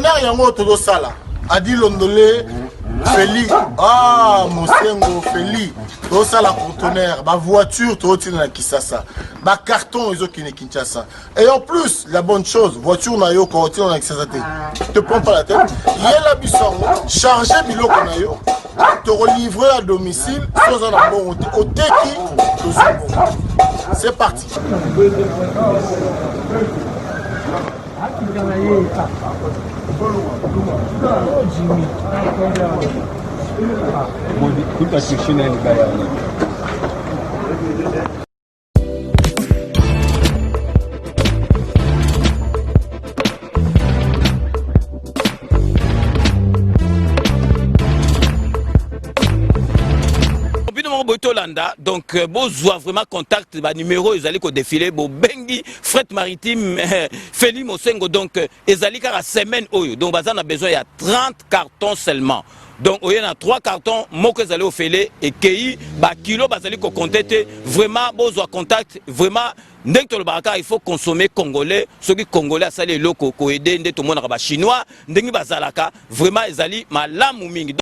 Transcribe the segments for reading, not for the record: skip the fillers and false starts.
conteneur yango todo sala adi londolé Feli Mosengo Feli todo sala conteneur ba voiture todo tina na Kisasa ba carton ils ont qui Kinshasa et en plus la bonne chose voiture na yo ko tina na Kisasa te prends pas la tête yela bisongo charger biloko na yo te relivrer à domicile sans un bon au teki c'est parti. Donc, vous vraiment contact, numéro, ils allaient défiler, bengi, fret maritime, Feli Mosengo, donc, ils allaient à semaine, donc, on a besoin, il y a 30 cartons seulement. Donc, il y a 3 cartons, moi que vous allez au filet, et qui, kilo, vous allez contacter, vraiment, vous avez contact, vraiment, il faut consommer congolais, ceux qui congolais, ça les locaux, qui aident, tout le monde, chinois, vraiment, ils allaient, malam ou mingi.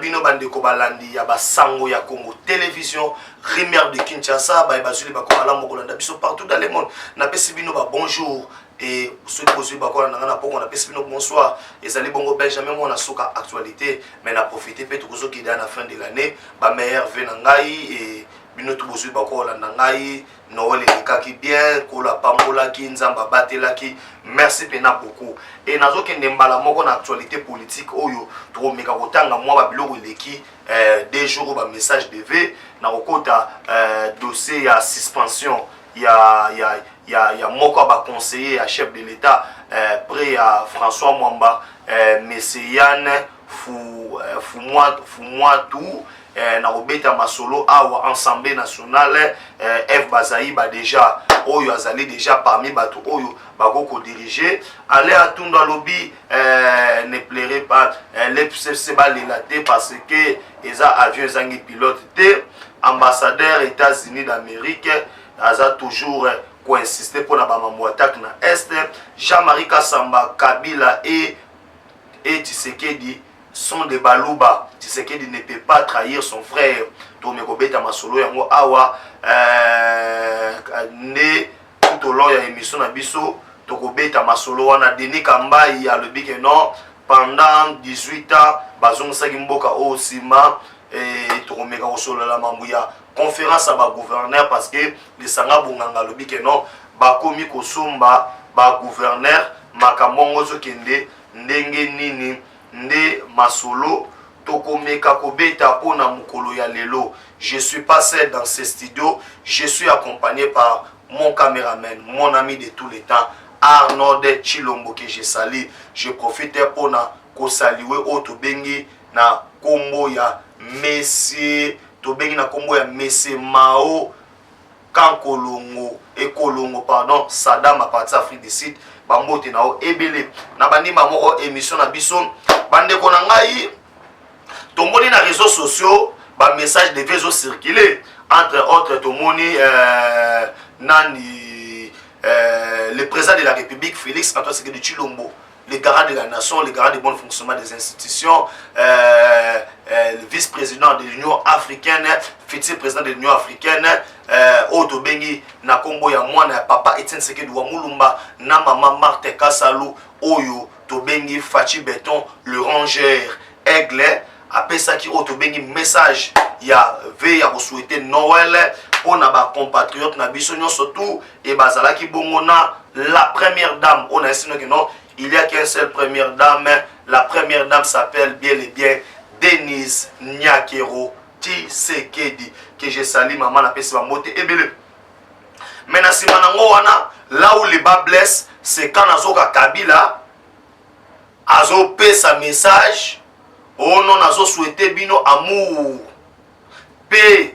Bino bandeko balandi ya basango ya Congo Télévision Rivière de Kinshasa ba bazuli bakola mokolanda biso partout dans le monde na pesi bino ba bonjour et ceux qui posent bakola na poko na pesi bino bonsoir ezali bongo Benjamin mona soka actualité mais na profiter pe tokozo ki na fin de l'année ba meilleur vena ngai et bino to bozui bakola na ngai Noël ekaki bien kola pambola ki nzamba batela ki merci pena beaucoup et nazo kende mbala moko na actualité politique oyo to meka kotanga mwa ba biloko eleki des jours ba message DV na kokota dossier ya suspension ya moko ba conseiller à chef de l'état près à François Mwamba Messiane Fumwa tout na robeta masolo awa Assemblée nationale F Bazaï ba déjà oyo azali déjà parmi bato oyo bakoko diriger aller à Tunda lobby ne plairait pas l'FCC ba relaté parce que eza avion zangi pilote te ambassadeur États-Unis d'Amérique aza toujours insister pour na ba mambo attaque na est Jean-Marie Kassamba Kabila et Tshisekedi sont des balouba. Tshisekedi ne peut pas trahir son frère. Tomekobeta masolo yango awa ne tout au long ya émission na biso tokobeta masolo wana Denis Kambai a le big non pendant 18 ans bazong sagimboka au sima et tokomeka osolo la mambuya conférence à ba gouverneur parce que les sanga bonganga le big non ba komi kosomba ba gouverneur makamongo zo kende ndenge nini nde masolo tokomeka kobeta pona mukolo ya lelo. Je suis passé dans ce studio, je suis accompagné par mon caméraman, mon ami de tous les temps, Arnaud Chilombo que je salue. Je profite pour ko saluer au tobengi na kombo ya Messi, tobengi na kombo ya Messi Mao Kankolongo et Kolongo pardon, Saddam à partir Afrique du Sud. Bambote na o ebele na bandima moko émission na biso bande konangai tomoni na réseaux sociaux ba message de vezo circuler entre autres tomoni nani le président de la République Félix Antoine Tshisekedi Tshilombo, le garant de la nation, le garant du bon fonctionnement des institutions, le vice-président de l'Union africaine, futur président de l'Union africaine, Oto Bengi, na kombo ya mwana papa Etienne Tshisekedi wa Mulumba, na maman Marthe Kassalu, Oyo, Tobengi, Fachi Béton, le rongeur, Aigle, après ça qui Oto Bengi message, ya veille à vous souhaiter Noël, on a ba compatriotes, na bisonyo surtout, et bazala ki bongona, la première dame, on a essayé que non, il y a qu'une seule première dame, la première dame s'appelle bien et bien Denise Nyakero Tshisekedi, que je salue maman la peste moté et belé. Maintenant si manango wana, là où les bas blessent, c'est quand Azoka Kabila Azo paie sa message, oh non Azo souhaité bino amour, paix,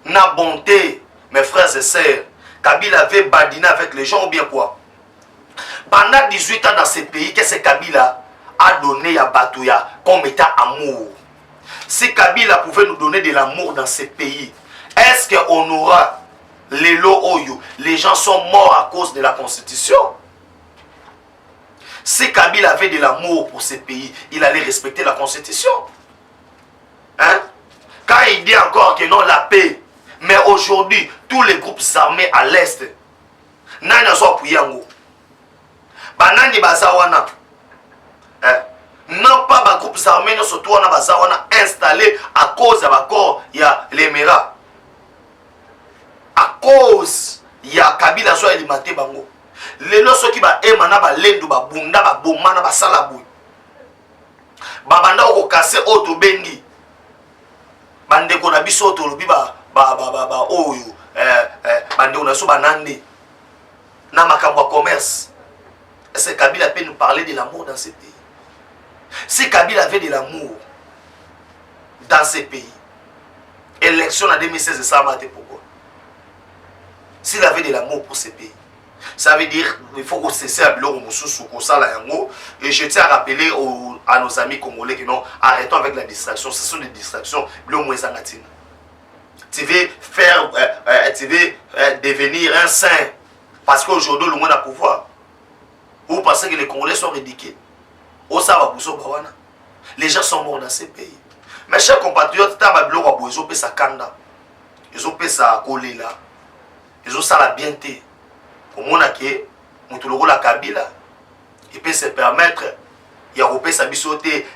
na bonté, mes frères et sœurs. Kabila avait badiné avec les gens ou bien quoi? Pendant 18 ans dans ce pays, qu'est-ce que Kabila a donné à Batouya comme état amour. Si Kabila pouvait nous donner de l'amour dans ce pays, est-ce qu'on aura les lots Oyo? Les gens sont morts à cause de la constitution. Si Kabila avait de l'amour pour ce pays, il allait respecter la constitution. Hein? Quand il dit encore que non, la paix, mais aujourd'hui, tous les groupes armés à l'Est, nani azo appuyer yango. Banani bazawana. Non pas les groupes armés, mais surtout on a bazawana installé à cause de l'accord il y a l'Émirat. À cause il y a Kabila zo alimenté bango. Les lois qui ba emana ba lendu ba bunda ba bomana ba salabu. Babanda ko kasser auto bengi. Bande ko na biso auto lobi ba oyo bande on a so banande. Na makambo commerce. Est-ce que Kabila peut nous parler de l'amour dans ce pays? Si Kabila avait de l'amour dans ce pays, élection en 2016, ça m'a été pourquoi? S'il avait de l'amour pour ce pays, ça veut dire qu'il faut cesser à Bilo et je tiens à rappeler à nos amis congolais que non, arrêtons avec la distraction. Ce sont des distractions. Tu veux faire, tu veux devenir un saint parce qu'aujourd'hui le monde a pouvoir. Vous pensez que les Congolais sont ridicules? Les gens sont morts dans ces pays. Mes chers compatriotes, ils ont fait ça kanda, ils ont fait ça kolela, ils ont ça la bienté. Pour moi, la Kabila, il peut se permettre, il a repris sa bisoté,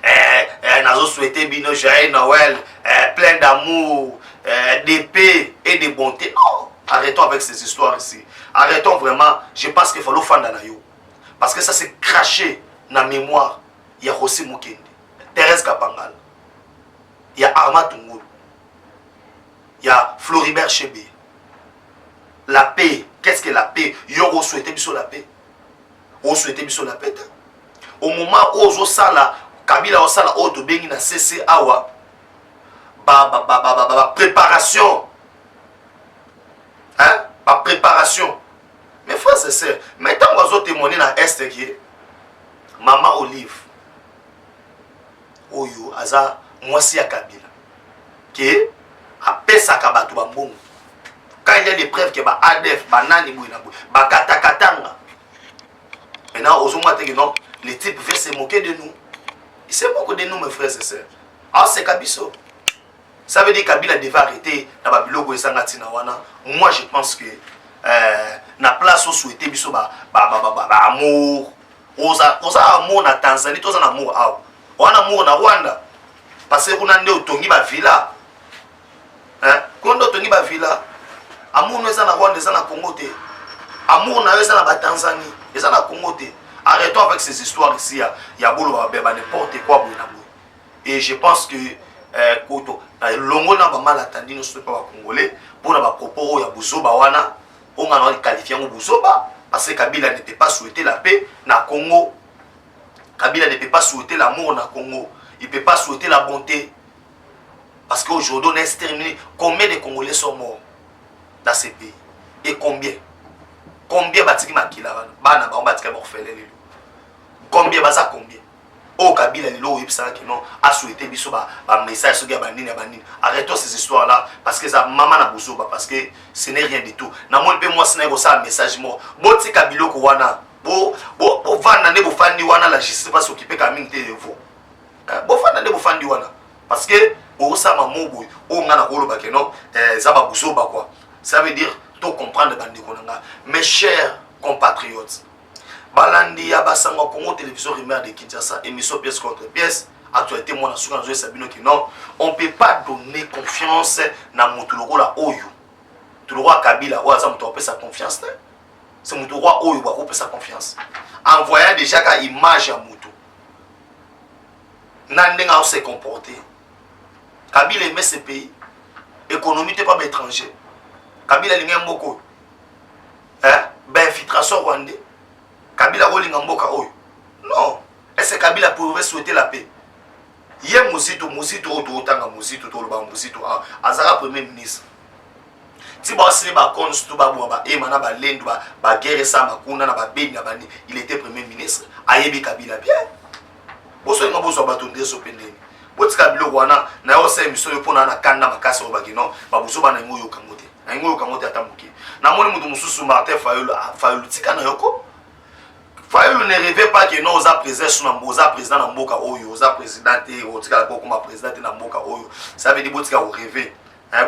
nazo souhaité bino joyeux Noël, plein d'amour, d'épée et de bonté. Non, arrêtons avec ces histoires ici. Arrêtons vraiment. Je pense qu'il faut le faire dans la yo. Parce que ça s'est craché dans la mémoire. Il y a Rossi Mukende, Thérèse Kapangal, il y a Arma Tungulu, il y a Floribert Chebe. La paix, qu'est-ce que la paix? Yo souhaité biso la paix. On souhaité biso la paix. Au moment où on sala, Kabila on sala auto bengi na CC awa. Préparation. Hein? Préparation. Mes frères et sœurs, maintenant on va témoigner dans l'Est qui est Maman Olive. Oyo aza mwasi ya Kabila. Qui a pesa kabatu bambongo. Quand il y a des preuves que ba ADF, banani bouina bou, ba katakatanga. Maintenant, aux hommes non, les types veulent se moquer de nous. Ils se moquent de nous, mes frères et sœurs. Ah, c'est Kabiso. Ça veut dire que Kabila devait arrêter dans Babilogo et Sangatina wana. Moi, je pense que na place où souhaiter biso amour. Oza amour na Tanzanie, toza na amour awa. Wana amour na Rwanda. Parce que kuna nde otongi ba villa. Hein? Kondo otongi ba villa. Amour nous est na Rwanda, est na Congo te. Amour na est na Tanzanie, est na Congo te. Arrêtons avec ces histoires ici. Il y a bolo ba n'importe quoi bouna boy. Et je pense que koto longo na ba mal attendu nous sommes pas congolais pour na ba propos ya busoba wana on a qualifié ngo busoba parce que Kabila ne peut pas souhaiter la paix na Congo. Kabila ne peut pas souhaiter l'amour na Congo. Il ne peut pas souhaiter la bonté. Parce qu'aujourd'hui on a exterminé combien de Congolais sont morts dans ces pays. Et combien? Combien batiki makila bana ba batika morfelé. Combien baza combien? Oh Kabila lelo yebisa ki non a souhaité biso ba message so ga bandini bandini. Arrêtons ces histoires là parce que ça maman na bozo parce que ce n'est rien du tout. Na mon pe moi sina ko ça message mo. Boti Kabila ko wana. Bo vanda ne bo fandi wana la justice pas s'occuper ka mine te vous. Bo vanda ne bo fandi wana parce que o sa maman boy o ngana ko lo ba ke non za ba bozo ba quoi. Ça veut dire tout comprendre bandi konanga. Mes chers compatriotes, balandi ya basanga Congo télévision Rumeur de Kinshasa, émission pièce contre pièce, actualité moi na souka nzoe sabino ki non, on peut pas donner confiance na mutuloko la oyo. Tuloko Kabila wa za muto sa confiance. C'est muto roi oyo ba ko sa confiance. En voyant déjà ka image ya muto. Nandenga on s'est comporté. Kabila aimait ce pays. Économie t'es pas étranger. Kabila linga mboko. Ben infiltration rwandais. Kabila rolinga mboka oyo. Non. Est-ce que Kabila pouvait souhaiter la paix? Hier Muzito otanga Muzito to loba Muzito azara premier ministre. Ti ba sini ba konstu ba ba emana ba lendu ba guerre sa makuna na ba beni na bani. Il était premier ministre. Ayebi Kabila bien. boso nga boso bato ndeso pendeni botika biloko wana na yo se émission yo pona na kanda makasi o bakino babuso bana ngoyo kangote na ngoyo kangote atamuki na moni mutu mususu Martin Fayulu tika na yoko Fayulu ne rêvait pas que non oza président sur oza président na mboka oyo oza président te otika la comme président na mboka oyo ça veut dire botika o rêver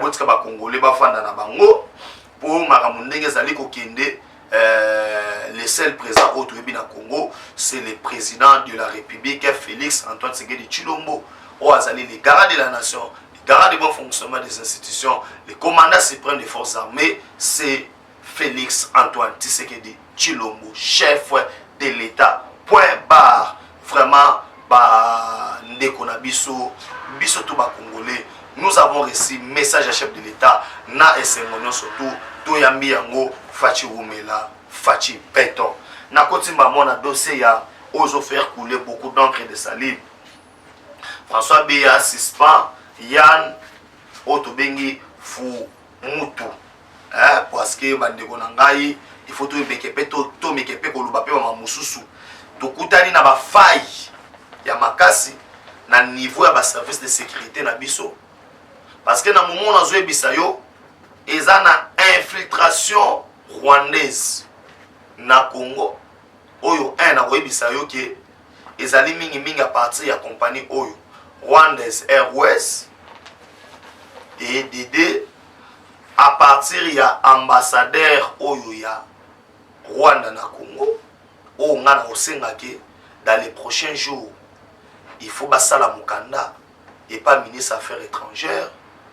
botika ba congolais ba fanda na bango pour makamu ndenge zali ko kende le seul président au na Congo c'est le président de la République Félix Antoine Tshisekedi Tshilombo au azali les garants de la nation, les garants du bon fonctionnement des institutions, le commandant suprême des forces armées, c'est Félix Antoine Tshisekedi Tshilombo, chef de l'État. Point barre. Vraiment, ndekona biso tout ba congolais. Nous avons reçu message à chef de l'État, na esengonyo surtout, toyambi yango fachi rumela, fachi béton. Na kotimba mona dossier ya ozo faire couler beaucoup d'encre et de salive. François Béa suspend Yann Otobengi Fou Moutou. Parce que bandeko na ngai il faut to mekepe to mekepe ko luba pe ma mususu. To kutani na ba faille ya makasi na niveau ya ba service de sécurité na biso. Parce que na moment na zo ebisa yo eza na infiltration rwandaise na Congo. Oyo na ko ebisa yo ke ezali mingi à partir ya compagnie oyo Rwandaise Airways et Dédé à partir ya ambassadeur oyo ya Rwanda na Congo o ngana osenga ke dans les prochains jours il faut basala mukanda et pas ministre affaires étrangères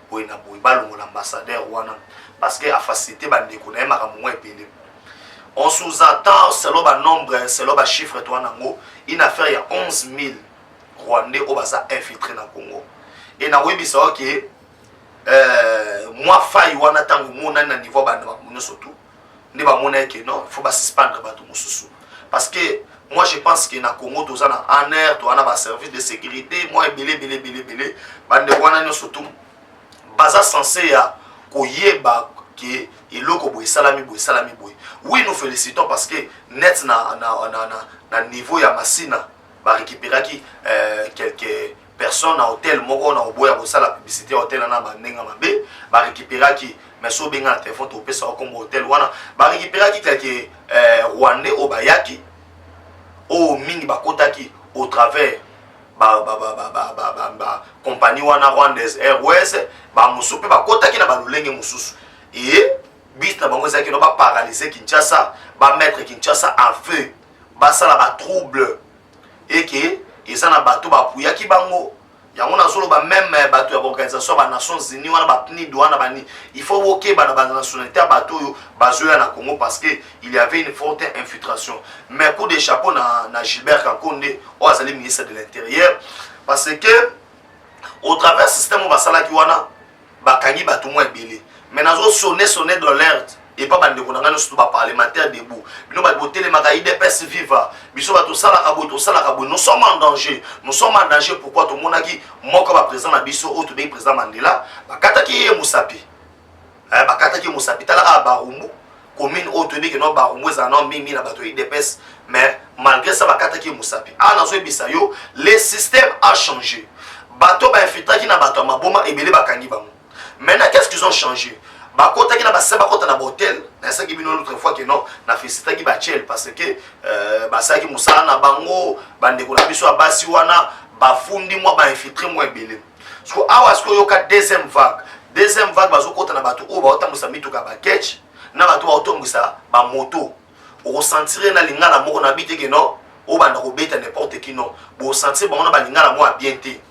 ou na boibalo l'ambassadeur wana parce que a facilité bandeko na makamwa epele. On sous-attend selon le nombre, selon le chiffre une affaire il y a 11 000 Rwandais au basa infiltré dans le Congo. Et na webi ça que moi faille wana tango mona na niveau banda bamuno surtout ne ba mona que non, il faut pas suspendre bato mususu. Parce que moi je pense que na Congo to za na ANR to ana ba service de sécurité, moi belé bande wana no surtout baza censé ya koyeba que iloko boy salami boy. Oui, nous félicitons parce que net na niveau ya masina ba récupérer qui quelques personnes à hôtel moko na oboya ko sala publicité hôtel na ba ndenga mabe ba récupérer qui mais so benga téléphone to pesa comme hôtel wana ba récupérer qui quelques Rwandais au bayaki au mingi ba kotaki au travers compagnie wana Rwandaise Airways ba musupe ba kotaki na ba lulenge mususu et bis na bango zaki no ba paralyser Kinshasa ba mettre Kinshasa en feu ba sala ba trouble et que eza na bato ba puyaki bango yango na zolo ba même bato ya organisation ba Nations Unies wana ba PNID wana bani il faut woke ba na nationalité bato yo bazoya na Congo parce que il y avait une forte infiltration mais coup de chapeau na Gilbert Kakonde au azali ministre de l'Intérieur parce que au travers système ba sala ki wana ba kangi bato mo ebele mais nazo sonner dans l'alerte et pas bande konanga surtout ba parlementaire debout bino ba botelé maka IDPS viva biso ba to sala kabo nous sommes en danger pourquoi to monaki moko ba président na biso o to be président Mandela ba kataki Musapi tala ba Rumbu commune o to be que non ba Rumbu za non mingi na ba to IDPS mais malgré ça ba kataki Musapi na zo bisa yo le système a changé bato ba infiltré ki na bato maboma ebele ba kangi bango. Maintenant qu'est-ce qu'ils ont changé? Bakota qui na basa bakota na hôtel na ça qui bino l'autre fois que non na félicité qui bachel parce que basa qui musala na bango bande ko na biso abasi wana bafundi moi ba infiltré moi belé so awa ce que yoka deuxième vague bazokota na bato o ba otambusa mituka ba ketch na bato ba otambusa ba moto o sentir na lingala moko na bité que non o banda ko beta n'importe qui non bo sentir ba on ba lingala mo bien té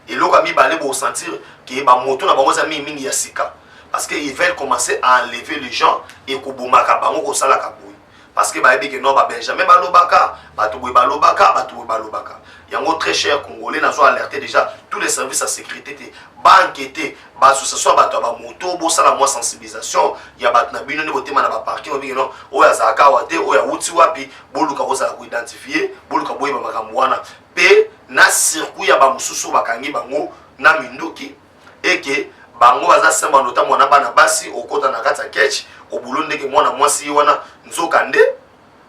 et loka mi balé bo sentir que ba moto na bango za mingi ya sika. Parce qu'ils veulent commencer à enlever les gens et kobomaka bango ko sala kaboui parce que ba que non ba Benjamin balobaka balobaka yango très cher congolais nazo alerter déjà tous les services à sécurité ba enquêter ba association ba to ba moto bo sala moi sensibilisation ya ba na bino ne botema na ba parking obi non o ya zaka wate o ya uti wapi boluka ko sala ko identifier boluka boye ba makamwana pe na circuit ya ba mususu bakangi bango na minduki et que bango baza semba nota mwana bana basi okota na kata ketch obulonde ke mwana mwasi wana nzokande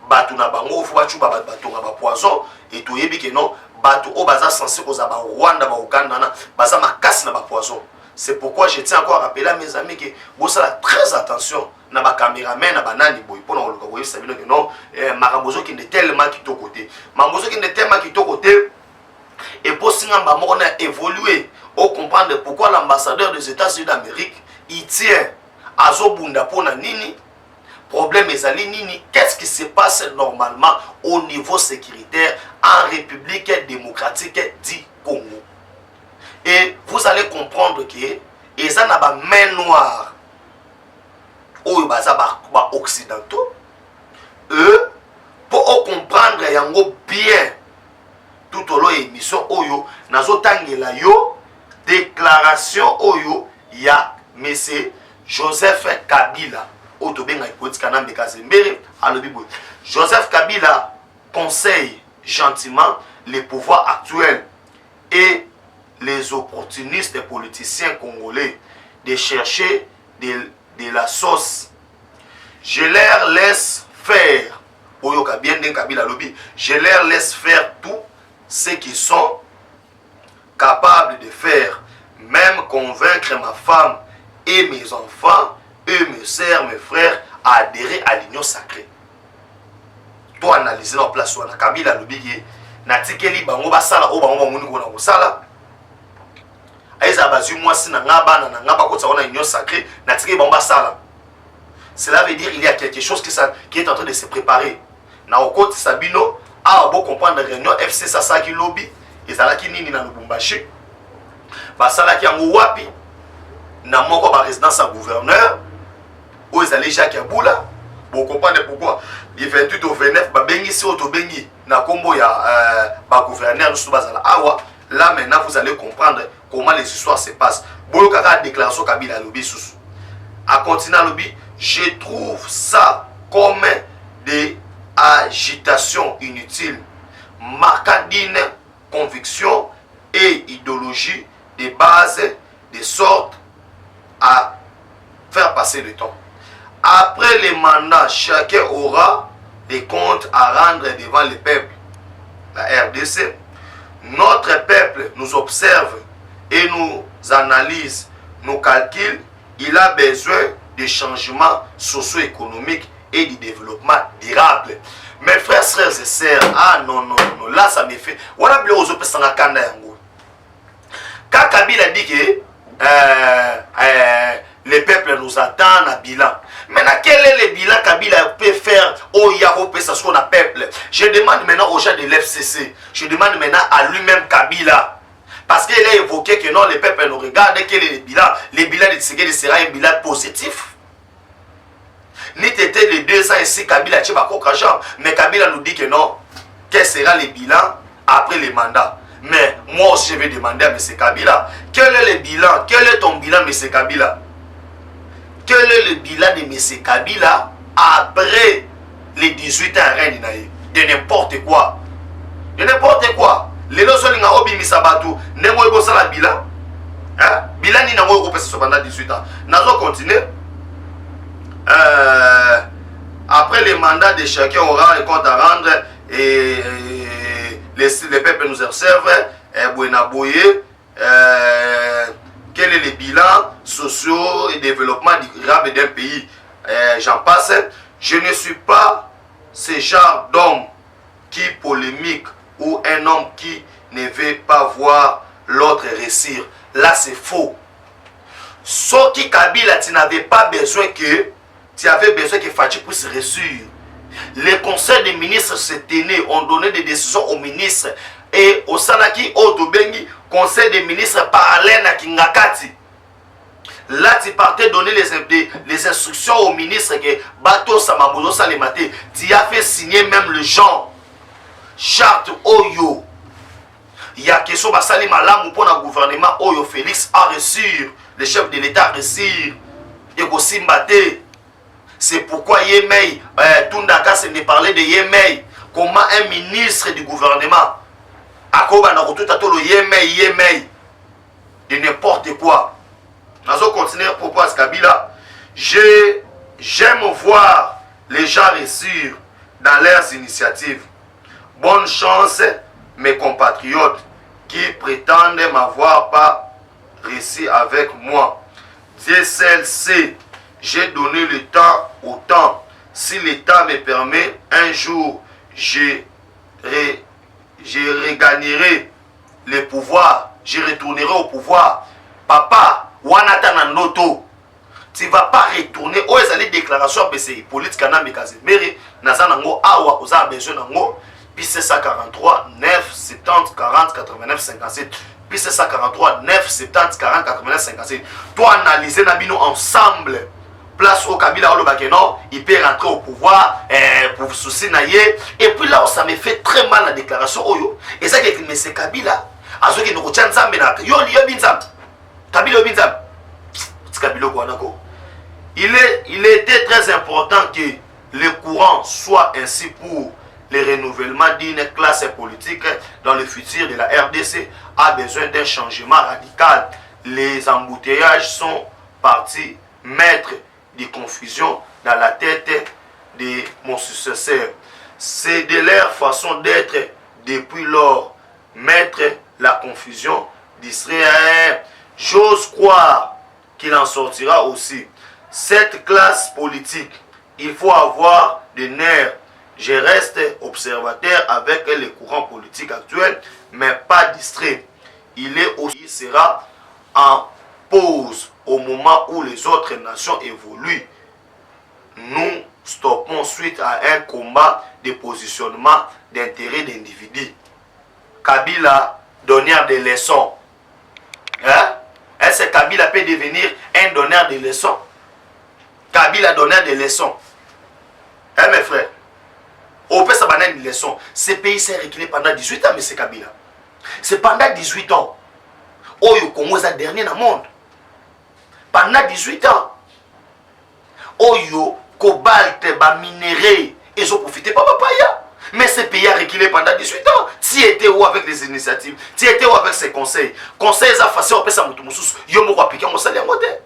batu na bango fu bachu ba batonga ba poison et to yebi ke non bato o baza censé koza ba Rwanda ba Uganda na baza makasi na ba poison. C'est pourquoi je tiens encore à rappeler à mes amis que vous savez très attention na ba caméraman na banani boy pour na ko yesa bino que non makambozo qui ne tellement qui to côté makambozo qui ne tellement qui to côté et pour singamba moko na évoluer au comprendre pourquoi l'ambassadeur des États-Unis d'Amérique il tient azobunda pona nini problème ezali nini, qu'est-ce qui se passe normalement au niveau sécuritaire en République démocratique du Congo. Et vous allez comprendre que ils ont la main noire aux occidentaux. Eux, pour comprendre yango bien tout au long de l'émission, nazo tangela yo déclaration oyo ya monsieur Joseph Kabila. Joseph Kabila conseille gentiment les pouvoirs actuels et les opportunistes politiciens congolais de chercher de la sauce. Je leur laisse faire, je leur laisse faire tout ce qu'ils sont capables de faire, même convaincre ma femme et mes enfants, eux, mes sœurs, mes frères, à adhérer à l'union sacrée. Toi, analyser la place où on a Kabila Lubigi, Natikeli Bango Basala, Obango Mungo Sala. Aïsa Bazu, moi, si Nangaba, Nangaba, quand on a l'union sacrée, Natikeli Bamba Sala. Cela veut dire qu'il y a quelque chose qui est en train de se préparer. Naokot Sabino, a beau comprendre la réunion FC Sasaki Lobby, et Zalaki Nini na Lubumbashi, Basalaki Wapi, na moko ba résidence à gouverneur, où ils allaient Jacques Aboula. Vous comprenez pourquoi du 28 au 29, Bengi si auto Bengi, na combo ya gouverneur nous bazala awa. Là maintenant vous allez comprendre comment les histoires se passent. Boyo kaka déclaration Kabila Lobi sous. À continuer Lobi, je trouve ça comme des agitations inutiles, marquant d'une conviction et idéologie de base, de sorte à faire passer le temps. Après les mandats, chacun aura des comptes à rendre devant le peuple. La RDC, notre peuple nous observe et nous analyse, nous calcule. Il a besoin de changements socio-économiques et du développement durable. Mes frères et sœurs, ah non, là ça me fait. Voilà, quand Kabila dit que le peuple nous attend à bilan. Maintenant, quel est le bilan Kabila peut faire au Yarope, ça ce qu'on a peuple? Je demande maintenant aux gens de l'FCC, je demande maintenant à lui-même Kabila. Parce qu'il a évoqué que non, le peuple nous regarde, quel est le bilan? Le bilan de Tshisekedi sera un bilan positif. N'était les 2 ans ici, Kabila tient pas encore, mais Kabila nous dit que non, quel sera le bilan après le mandat? Mais moi aussi je vais demander à M. Kabila, quel est le bilan? Quel est ton bilan, M. Kabila? Quel est le bilan de M. Kabila après les 18 ans de n'importe quoi? De n'importe quoi. Les gens qui ont obi misabatu, n'engo ego sala bilan. Bilan ni n'engo ego pesa pendant 18 ans. Nazo continuer. Après le mandat de chacun aura un compte à rendre et les peuples nous observent. Quel est le bilan social et développement durable d'un pays? J'en passe. Je ne suis pas ce genre d'homme qui polémique ou un homme qui ne veut pas voir l'autre réussir. Là, c'est faux. Sauf que Kabila, tu n'avais pas besoin que tu avais besoin que Fatih puisse réussir. Les conseils des ministres se tenaient, ont donné des décisions aux ministres. Et au Sanaki, au Tobengi, conseil des ministres parallèle à Kingakati. Là, tu partais donner les instructions aux ministres que Bato Samabozo Salemate, tu as fait signer même le genre. Charte Oyo. Il y a question Basali Malam pour le gouvernement Oyo Félix a reçu, le chef de l'État a reçu, et Gosimbate. C'est pourquoi Yemei, Tundaka se ne parlait de Yemei, comment un ministre du gouvernement, Akoba na tout à tout le Yemei, de n'importe quoi. Nous allons continuer pour passer Kabila. J'aime voir les gens réussir dans leurs initiatives. Bonne chance mes compatriotes qui prétendent m'avoir pas réussi avec moi. Dieu seul sait, j'ai donné le temps au temps. Si l'État me permet, un jour, je regagnerai le pouvoir, je retournerai au pouvoir. Papa, Wanata Noto, tu ne vas pas retourner. Oh, les déclarations, c'est politique, mais Nazanango, Awa, Oza, besoin d'ango, puis c'est 143, 9, 70, 40, 89, 57. Puis c'est 143, 9, 70, 40, 89, 57. Toi, analyser Nabino ensemble. Place au Kabila Olobakeno, il peut rentrer au pouvoir pour souci naïe. Et puis là, ça me fait très mal la déclaration. Oyo. Et ça, mais c'est Kabila. Azo qui nous retient Zambena. Yo, Binzam. Kabila Binzam. C'est Kabila Kouanako. Il était très important que le courant soit ainsi pour le renouvellement d'une classe politique dans le futur de la RDC a besoin d'un changement radical. Les embouteillages sont partis mettre de confusion dans la tête de mon successeur. C'est de leur façon d'être depuis lors. Mettre la confusion d'Israël. J'ose croire qu'il en sortira aussi. Cette classe politique, il faut avoir des nerfs. Je reste observateur avec les courants politiques actuels, mais pas distrait. Il sera en pause au moment où les autres nations évoluent. Nous stoppons suite à un combat de positionnement d'intérêt d'individus. Kabila donneur de leçons. Hein? Est-ce que Kabila peut devenir un donneur de leçons? Kabila donneur de leçons. Hein, mes frères? Au fait, ça va donner une leçon. Ce pays s'est reculé pendant 18 ans, mais c'est Kabila. C'est pendant 18 ans. Oh, le Congo est le dernier dans le monde. Pendant 18 ans. Oh, le cobalt, le minerai, ils ont profité pas papaya. Mais ce pays a reculé pendant 18 ans. Tu étais où avec les initiatives? Tu étais où avec ces conseils? Conseils à faire, on peut ça moutou moussous. Yo mo appliquer mon salaire modèle.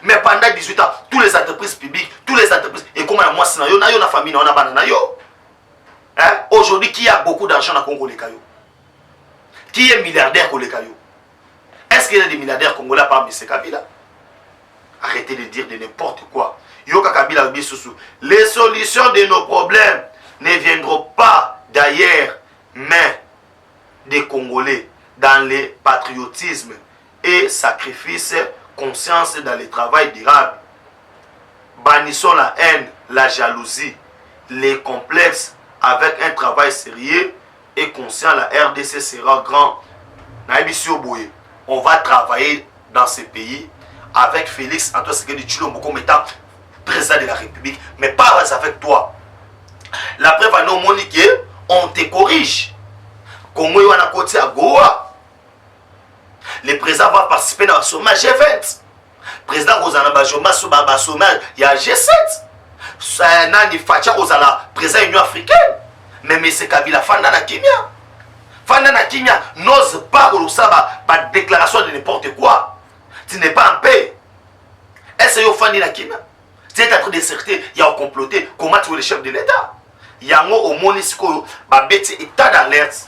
Mais pendant 18 ans, toutes les entreprises publiques, toutes les entreprises, et comme moi, c'est na yo na famille, on a banana yo. Hein? Aujourd'hui, qui a beaucoup d'argent dans le Congo les cailloux? Qui est milliardaire pour les cailloux? Est-ce qu'il y a des milliardaires congolais parmi ces Kabila? Arrêtez de dire de n'importe quoi. Yoka Kabila Bissousou. Les solutions de nos problèmes ne viendront pas d'ailleurs, mais des Congolais dans le patriotisme et sacrifice, conscience dans le travail durable. Bannissons la haine, la jalousie, les complexes avec un travail sérieux et conscient. La RDC sera grand. On va travailler dans ces pays avec Félix Antoine Tshisekedi Tshilombo comme étant président de la République, mais pas avec toi. La preuve à nous, Monique, on te corrige. Congo est à côté à Goa. Le président va participer dans le sommet G20. Le président Rosana Bajoma sur le sommet, il y a G7. Nani Fatia Rosala, président de l'Union africaine. Mais M. Kabila, Fandana Kimia. Fandana Kimia n'ose pas par déclaration de n'importe quoi. Tu n'es pas en paix. Est-ce que tu Fandana Kimia? Tu es en train de certer, il y a un comploté. Comment tu es le chef de l'État? Il y a un monisco, il état d'alerte.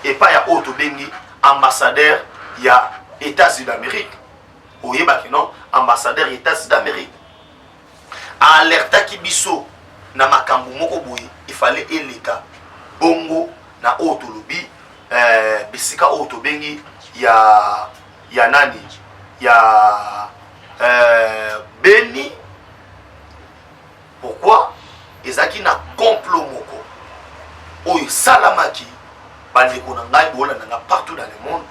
Et pas il y a autre bengi, ambassadeur, il y a États-Unis d'Amérique. Vous voyez, non? Ambassadeur États-Unis d'Amérique. Alerta Kibiso, na makambu moko boye, il fallait eleka. Bongo, na auto lobby, bisika auto bengi, ya nani, ya Beni. Pourquoi? Ezaki na complot moko. Oyo salamaki, bandeko na ngai bola na partout dans le monde.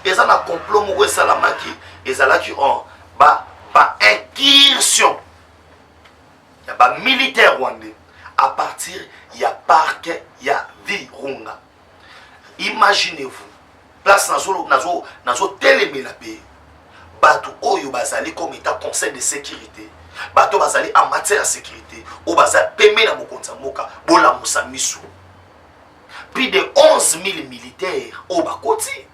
Eza na complot moko salamaki, ezalaki en ba incursion. Il y a pas militaire rwandais à partir il y a parc il y a Virunga. Imaginez-vous place nazo télémé la paix. Bato oyo bazali comme état conseil de sécurité. Bato bazali en matière de sécurité. O bazali pemé na mokonza moka bola musamisu. Plus de 11 000 militaires au bakoti.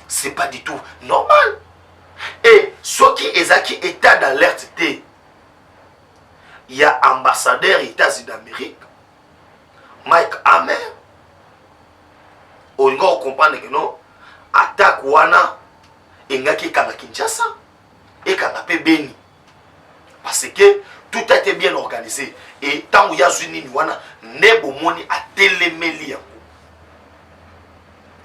C'est pas du tout normal. Et ce qui est état d'alerte, il y a ambassadeur États-Unis d'Amérique, Mike Hammer, olinga comprendre que non attaque wana engaki ekanga Kinshasa ekanga pe Beni parce que tout a été bien organisé et tant ya zuni ni wana nebo moni a telemeli yango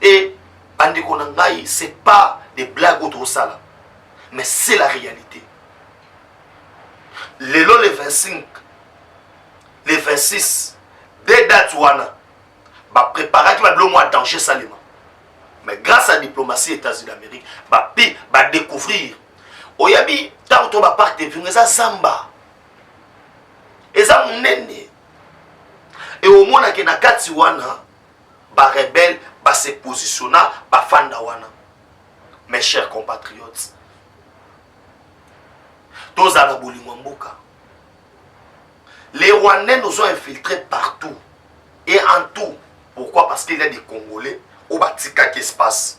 et bandeko na ngai c'est pas des blagues au sala mais c'est la réalité. Le 25 le 26 des dates wana ba préparer qui va le mois danger salement mais grâce à la diplomatie États-Unis d'Amérique ba découvrir oyabi tant to ba part de ça zamba eza munene et au moins que na kati wana ba rebelle ba se positionna ba fanda wana. Mes chers compatriotes, tous à la Bolimamboka, les Rwandais nous ont infiltrés partout et en tout. Pourquoi? Parce qu'il y a des Congolais au Batika qui se passe.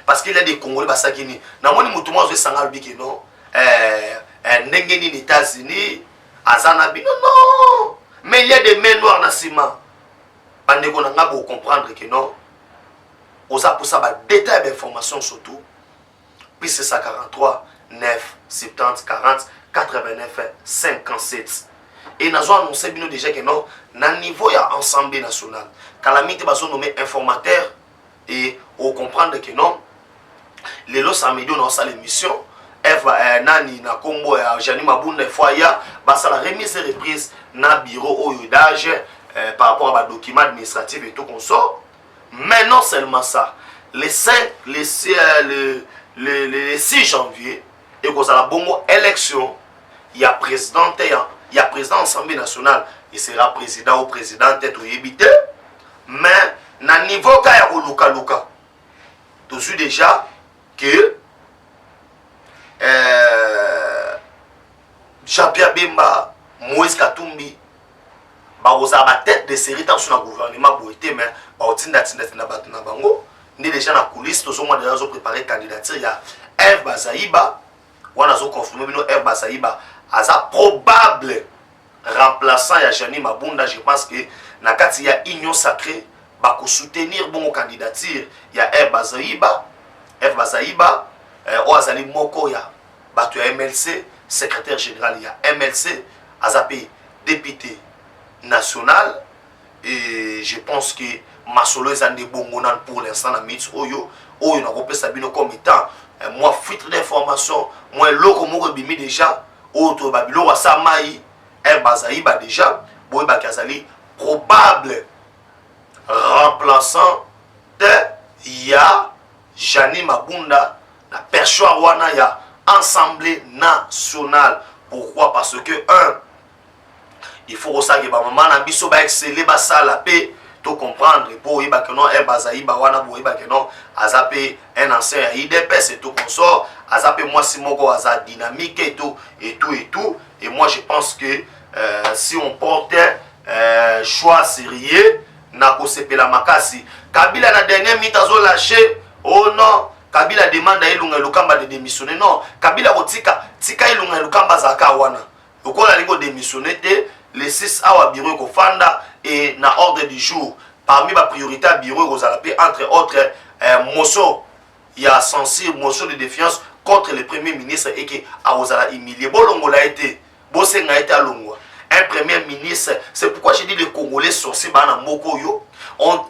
Parce qu'il y a des Congolais Basakini. Namoni Moutouma je sangal biki non. Nengeni les États-Unis, Azanabi non. Mais il y a des mains noires dans ciment. Bandeko nanga pour comprendre que non. Aux pour ça détail d'informations surtout. Puis c'est ça 43 9 70 40 89 57. Et nous avons annoncé déjà que non, dans niveau ya Assemblée nationale, Calamité va se nommer informateur et on comprendre que non, les lots samedi dans sa émission, Eva Nani na Combo et Jani Mabunda Foya, bah ça la remise et reprise na bureau au yodage par rapport à des documents administratifs et tout qu'on sort. Mais non seulement ça, le 6 janvier, et qu'on a la bonne élection, il y a président de l'Assemblée nationale, il sera président ou présidente tête ou évité, mais na niveau kaya luka tu sais déjà que Jean-Pierre Bemba, Moïse Katumbi, vous avez la tête de série dans le gouvernement, mais vous avez déjà dans la coulisse, nous avons déjà préparé la candidature. Il y a Eve Bazaïba, on a confirmé que Eve Bazaïba a probable remplaçant à Jani Mabunda. Je pense que dans il y a union sacrée pour soutenir bon candidature. Il y a Eve Bazaïba, Oazali Mokoya, MLC, secrétaire général, il y a MLC, Azapé, député national, et je pense que Masolo est un des bons pour l'instant dans Mitz Oyo, Oyo n'a pas Sabino comme étant moi fuite d'informations, moi loco mo bimi déjà, auto babilo wa samai, Bazaïba déjà, boy bakazali probable remplaçant de ya Jani Mabunda, la perchoir wana ya Assemblée nationale. Pourquoi? Parce que il faut aussi que maman na biso ba exceller ba sala pe to comprendre pour y ba que non Bazaïba wana bo y ba que non azape un ancien IDPS et tout consort azape moi si moko aza dynamique et tout et moi je pense que si on portait choix sérieux na ko sepela makasi Kabila na dernière minute azo lâché oh non Kabila demande à Ilunga Lukamba de démissionner non Kabila otika tika Ilunga Lukamba zaka wana okola lingo démissionner les 6 awa bureau ko fanda et na ordre du jour parmi ma priorité à bureau aux alapé entre autres motion il y a sensible motion de défiance contre le premier ministre et que a osala humilier bolongo l'a été bosenga a été à longwa un premier ministre. C'est pourquoi je dis les Congolais sorciers bana moko yo on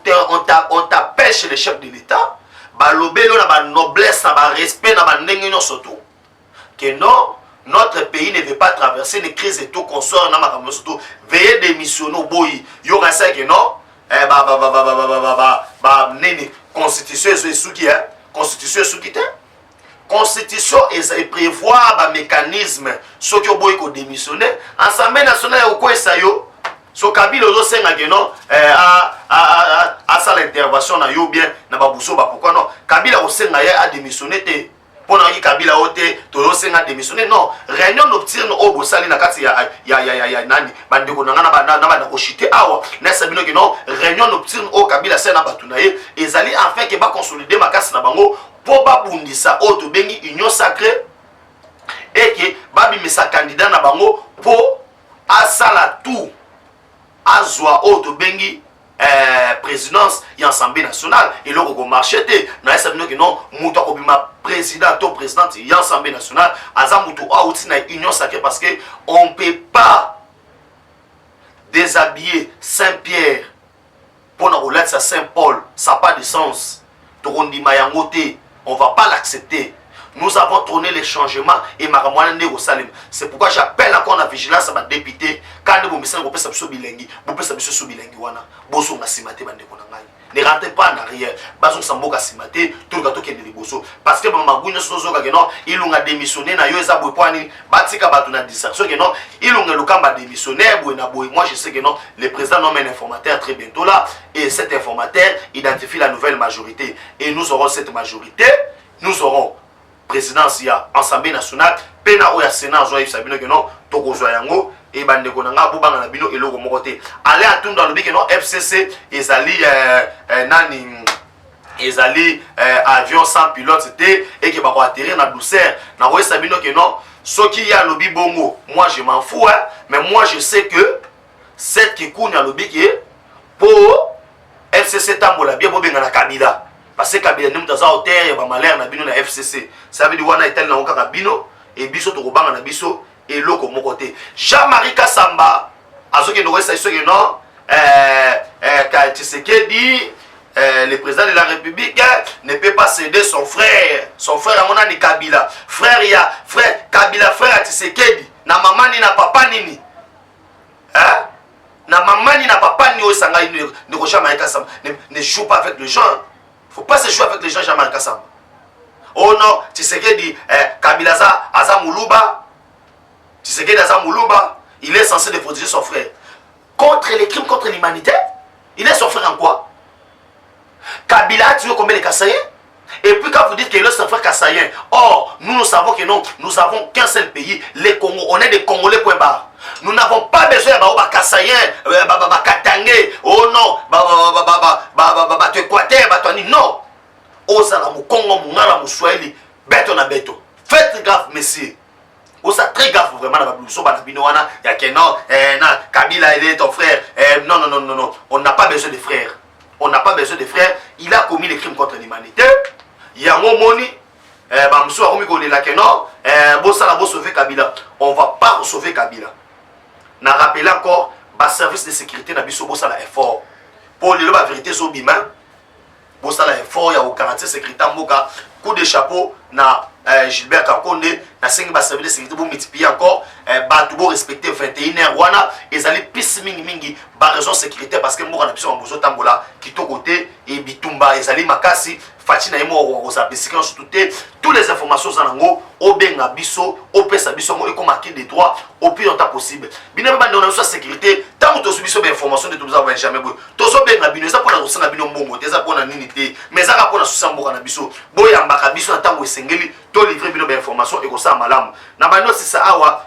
t'appelle chez le chef de l'État balobelo na ba noblesse na ba respect na ba ndenge no surtout que non. Notre pays ne veut pas traverser les crises et tout consort na makambo surtout veiller démissionner boyi yo rasa que non nene constitution esuki constitution esuki te constitution et prévoir ba mécanisme ceux qui boyi ko démissionner Assemblée nationale ko esayo so Kabila zo senga que non à ça l'intervention na yo bien na ba buso ba pourquoi non Kabila o senga ya a démissionner te pour nous Kabila ote to senga démissionner non réunion nocturne au bosali na kati ya nani bandeko na ba ko chiter awa na sabino que non réunion nocturne au Kabila sena batunaye ezali afin que ba consolider makasi na bango pour ba bundisa o to bengi union sacrée et que ba bimisa candidat na bango pour asala tout azwa o to bengi présidence ya Assemblée nationale et le ko marché té na ça bino que non muto ko bima président to présidente ya Assemblée nationale aza muto outi na union sacrée parce que on peut pas déshabiller Saint-Pierre pour na relate à Saint-Paul, ça n'a pas de sens. Torondi mayangote, on va pas l'accepter. Nous avons tourné les changements et Maramouane au Salem. C'est pourquoi j'appelle encore la vigilance à ma députée. Quand vous me savez que vous êtes bilingue, vous pouvez savoir bilingue. Vous êtes simate bande konanga. Ne rentrez pas en arrière. Bazon samboka simate, tout le gâteau qui est de bosso. Parce que maman gougne sozo que non, ils ont démissionné na yo eza boypoani, batika batuna distraction que non, ils ont le kamba démissionné boyna boy. Moi je sais que non, le président nomme un informateur très bientôt là et cet informateur identifie la nouvelle majorité et nous aurons cette majorité, nous aurons présidence ya Assemblée nationale pena oya Sénat zo yisa bino que non toko zo yango et bande ko nga bo banga na bino eloko moko te aller atunda lobi que non FCC ezali nani ezali avion sans pilote c'était et que ba ko atterrir na douceur na ko yisa bino que non soki ya lobi bongo moi je m'en fous hein, mais moi je sais que cette qui kounya lobi que pour FCC tambola bien bo benga na Kabila. Parce que Kabila nous dans hauteur et ba malheur na bino na FCC ça veut dire wana etel na okaka bino et biso to kobanga na biso et loko mon côté Jean-Marie Kassamba azoki no resta iso que non Tshisekedi le président de la République ne peut pas céder son frère on a ni Kabila frère Kabila frère Tshisekedi na maman ni na papa nini hein na maman ni na papa ni osanga ne Jean-Marie Kassamba ne joue pas avec les gens. Faut pas se jouer avec les gens, Jean-Marie Kassamba. Oh non, tu sais que dit Kabila Aza Moulouba. Tu sais que Aza Moulouba, il est censé de protéger son frère. Contre les crimes contre l'humanité, il est son frère en quoi? Kabila a tué combien de Kassaïens? Et puis quand vous dites qu'il est son frère Kassaïen, or nous savons que non, nous avons qu'un seul pays, les Congos, on est des Congolais point barre. Nous n'avons pas besoin de Kassaïen, Katangé, oh non, non. Osala Mukongo, Mungala, Mousoueli, Beto na Beto. Faites gaffe, messieurs. Osa très gaffe vraiment na Babousso, Banabinoana, Yakeno, Kabila, il est ton frère. Non. On n'a pas besoin de frères. On n'a pas besoin de frères. Il a commis des crimes contre l'humanité. Yango Moni, Bamsou a remis Golé Lakeno, Bossala, Bo sauver Kabila. On ne va pas sauver Kabila. Na rappelé encore, le service de sécurité na biso Bossala est fort. Pour le la vérité, so bima. Bossala est fort, il y a au quartier sécurité Mboka. Coup de chapeau na Gilbert Kakonde, na 5 service de sécurité pour multiplier encore. Batoubo respecter 21h. Wana, ils allaient pisse mingi. Par raison sécurité parce que Mboka na biso en bozo tambola. Kito côté et Bitumba, ils allaient makasi. Fatina emo osapesika surtout toutes les informations zanango obenga biso opesa biso ngo eko marqué des droits au plus longtemps possible bino ba ndona so sécurité tant to subiso be information de tout ça va jamais boy to so benga bino ça pour na kosenga bino mbongo te ça pour na nini te mais ça pour na susamboka na biso boya mbaka biso na tango esengeli to livrer bino be information eko sa malamu na bano si ça awa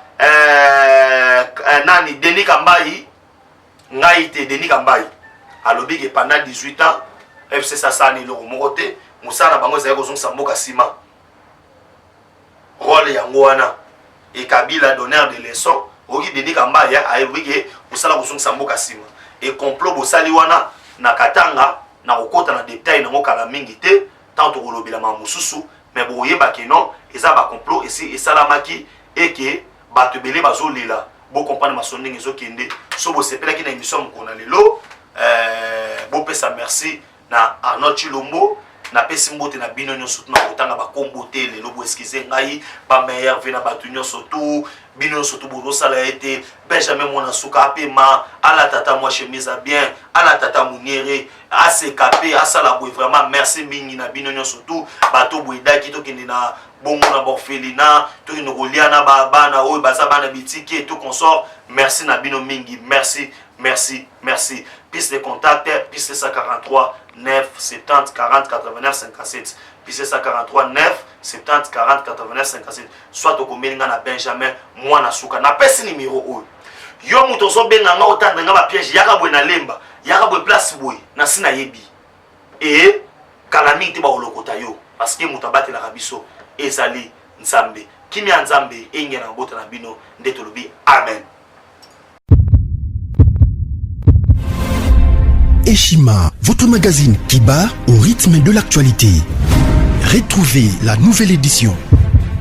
nani Denis Kambai ngaite Denis Kambai alobi que pendant 18 ans FC Sassani le mokote Moussa na bango zaya kozong samboka sima rôle ya ngwana et Kabila donneur de leçons oki Denis Kambai a évoqué Moussa la kozong samboka sima et complot bosali wana na katanga na kokota na détail na ngokala mingi te tant to kolobela ma mususu mais boye ba ke non eza ba complot et salamaki et que bato belé bazolela bo comprendre ma sonding ezokende so bo sepela ki na émission mukona lelo bo pesa merci na Arnaud Chilombo na pesi mbote na bino nyonso na kotanga ba kombote lelo bo eskize ngai ba meilleur vena ba tunyo surtout bino surtout bo sala été Benjamin mona suka apema ala tata moi chemise bien ala tata muniere ACKP asala boy vraiment merci mingi na bino nyonso surtout bato boida ki to kende na bongo na borfelina to kende goliana ba bana oyo baza bana bitiki to consort merci na bino mingi merci piste de contact piste 143 9 70 40 89 57 piste 143 9 70 40 89 57 soit au komelinga na Benjamin moi na suka na pesi numéro oyo yo muto so benga nga otanda nga ba piège yaka boy na lemba yaka boy place boy na sina yebi et calamité ba olokota yo parce que mutabate la rabiso ezali nzambe kimia nzambe engena bota na bino ndeto lobi amen. Eshima, votre magazine qui bat au rythme de l'actualité. Retrouvez la nouvelle édition.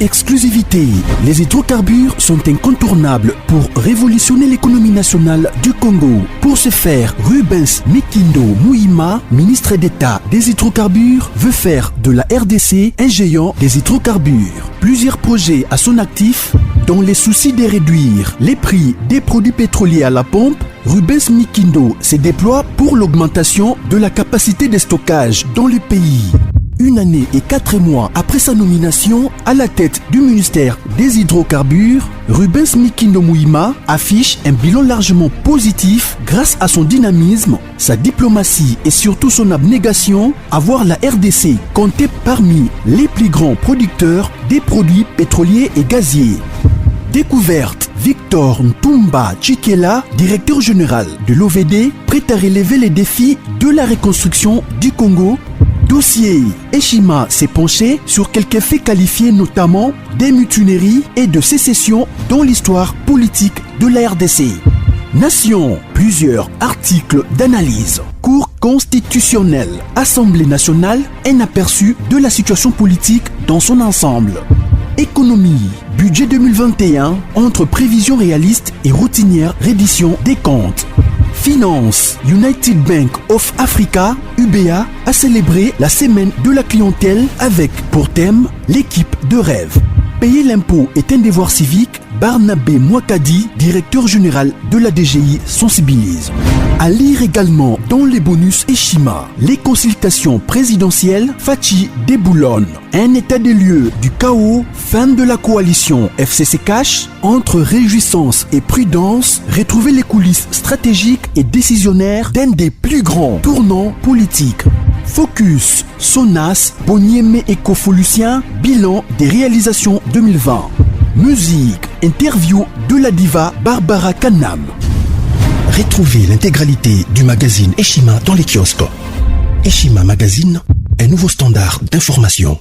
Exclusivité, les hydrocarbures sont incontournables pour révolutionner l'économie nationale du Congo. Pour ce faire, Rubens Mikindo Mouima, ministre d'État des hydrocarbures, veut faire de la RDC un géant des hydrocarbures. Plusieurs projets à son actif, dans les soucis de réduire les prix des produits pétroliers à la pompe, Rubens Mikindo se déploie pour l'augmentation de la capacité de stockage dans le pays. Une année et 4 mois après sa nomination à la tête du ministère des hydrocarbures, Rubens Mikindo Mouima affiche un bilan largement positif grâce à son dynamisme, sa diplomatie et surtout son abnégation à voir la RDC compter parmi les plus grands producteurs des produits pétroliers et gaziers. Découverte, Victor Ntumba Chikela, directeur général de l'OVD, prêt à relever les défis de la reconstruction du Congo. Dossier, Eshima s'est penché sur quelques faits qualifiés notamment des mutineries et de sécession dans l'histoire politique de la RDC. Nation, plusieurs articles d'analyse. Cour constitutionnelle, Assemblée nationale, un aperçu de la situation politique dans son ensemble. Économie, budget 2021, entre prévisions réalistes et routinières reddition des comptes. Finance, United Bank of Africa, UBA, a célébré la semaine de la clientèle avec pour thème l'équipe de rêve. Payer l'impôt est un devoir civique. Barnabé Mouakadi, directeur général de la DGI, sensibilise. À lire également dans les bonus Eshima, les consultations présidentielles Fachi déboulonne. Un état des lieux du chaos, fin de la coalition FCC Cash, entre réjouissance et prudence, retrouver les coulisses stratégiques et décisionnaires d'un des plus grands tournants politiques. Focus, Sonas, Boniemé et Kofolusien, bilan des réalisations 2020. Musique, interview de la diva Barbara Kanam. Retrouvez l'intégralité du magazine Eshima dans les kiosques. Eshima Magazine, un nouveau standard d'information.